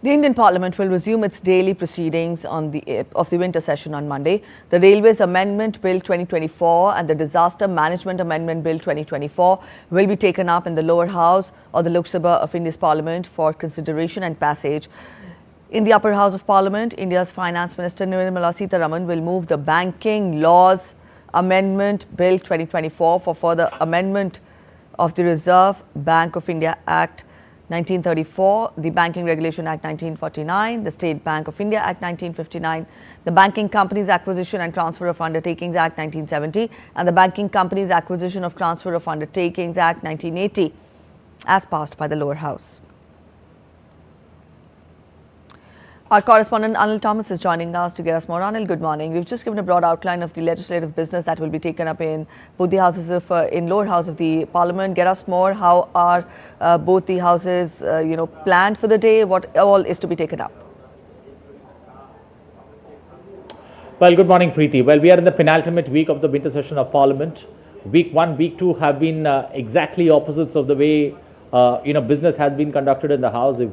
The Indian Parliament will resume its daily proceedings of the winter session on Monday. The Railways Amendment Bill 2024 and the Disaster Management Amendment Bill 2024 will be taken up in the lower house or the Lok Sabha of India's Parliament for consideration and passage. In the upper house of Parliament, India's Finance Minister Nirmala Sitharaman will move the Banking Laws Amendment Bill 2024 for further amendment of the Reserve Bank of India Act 1934, the Banking Regulation Act 1949, the State Bank of India Act 1959, the Banking Companies Acquisition and Transfer of Undertakings Act 1970 and the Banking Companies Acquisition of Transfer of Undertakings Act 1980 as passed by the lower house. Our correspondent Anil Thomas is joining us to get us more. Anil, good morning. We've just given a broad outline of the legislative business that will be taken up in both the houses of in lower house of the Parliament. Get us more. How are both the houses, planned for the day? What all is to be taken up? Well, good morning, Preeti. Well, we are in the penultimate week of the winter session of Parliament. Week 1, Week 2 have been exactly opposites of the way business has been conducted in the House. If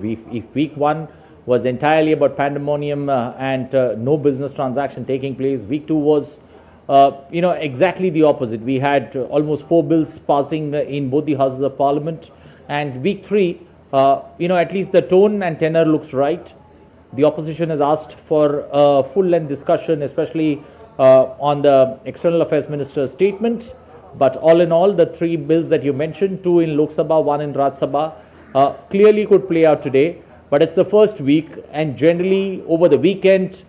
Week 1 was entirely about pandemonium and no business transaction taking place, Week 2 was, exactly the opposite. We had almost 4 bills passing in both the Houses of Parliament. And Week 3, at least the tone and tenor looks right. The opposition has asked for a full-length discussion, especially on the External Affairs Minister's statement. But all in all, the 3 bills that you mentioned, 2 in Lok Sabha, 1 in Rajya Sabha, clearly could play out today. But it's the first week, and generally over the weekend,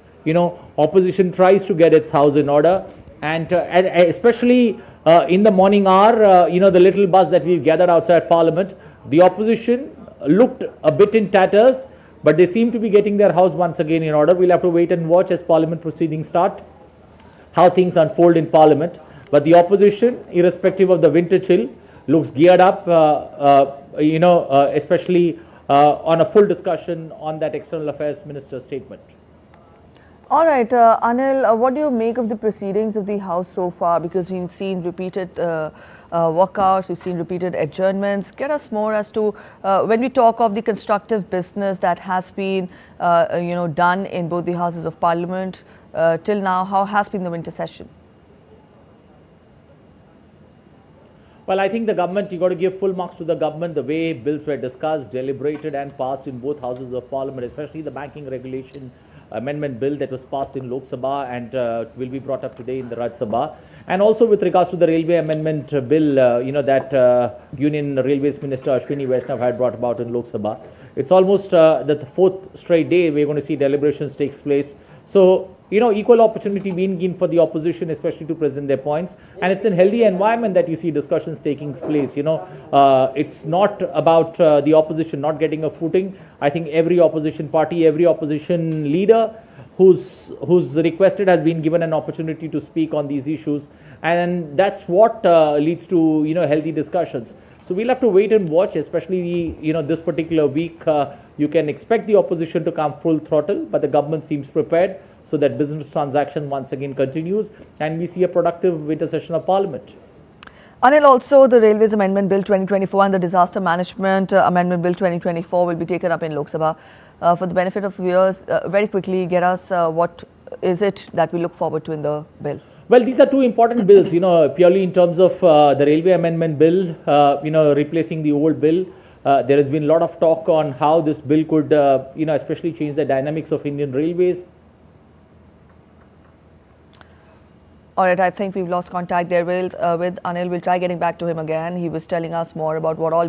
opposition tries to get its house in order. And especially in the morning hour, the little buzz that we've gathered outside Parliament, the opposition looked a bit in tatters, but they seem to be getting their house once again in order. We'll have to wait and watch as Parliament proceedings start, how things unfold in Parliament. But the opposition, irrespective of the winter chill, looks geared up, especially on a full discussion on that External Affairs Minister's statement. All right, Anil, what do you make of the proceedings of the House so far? Because we've seen repeated walkouts, we've seen repeated adjournments. Get us more as to when we talk of the constructive business that has been, done in both the Houses of Parliament till now. How has been the winter session? Well, I think the government, you got to give full marks to the government, the way bills were discussed, deliberated and passed in both Houses of Parliament, especially the Banking Regulation Amendment Bill that was passed in Lok Sabha and will be brought up today in the Rajya Sabha. And also with regards to the Railway Amendment Bill, that Union Railways Minister Ashwini Vaishnav had brought about in Lok Sabha. It's almost the 4th straight day we're going to see deliberations takes place. So, equal opportunity being given for the opposition, especially to present their points. And it's in a healthy environment that you see discussions taking place. It's not about the opposition not getting a footing. I think every opposition party, every opposition leader who's requested has been given an opportunity to speak on these issues. And that's what leads to, healthy discussions. So we'll have to wait and watch, especially, this particular week. You can expect the opposition to come full throttle, but the government seems prepared so that business transaction once again continues and we see a productive winter session of Parliament. Anil, also the Railways Amendment Bill 2024 and the Disaster Management Amendment Bill 2024 will be taken up in Lok Sabha. For the benefit of viewers, very quickly get us what is it that we look forward to in the bill? Well, these are 2 important bills, purely in terms of the Railway Amendment Bill, replacing the old bill. There has been a lot of talk on how this bill could, especially change the dynamics of Indian Railways. All right, I think we've lost contact there with Anil. We'll try getting back to him again. He was telling us more about what all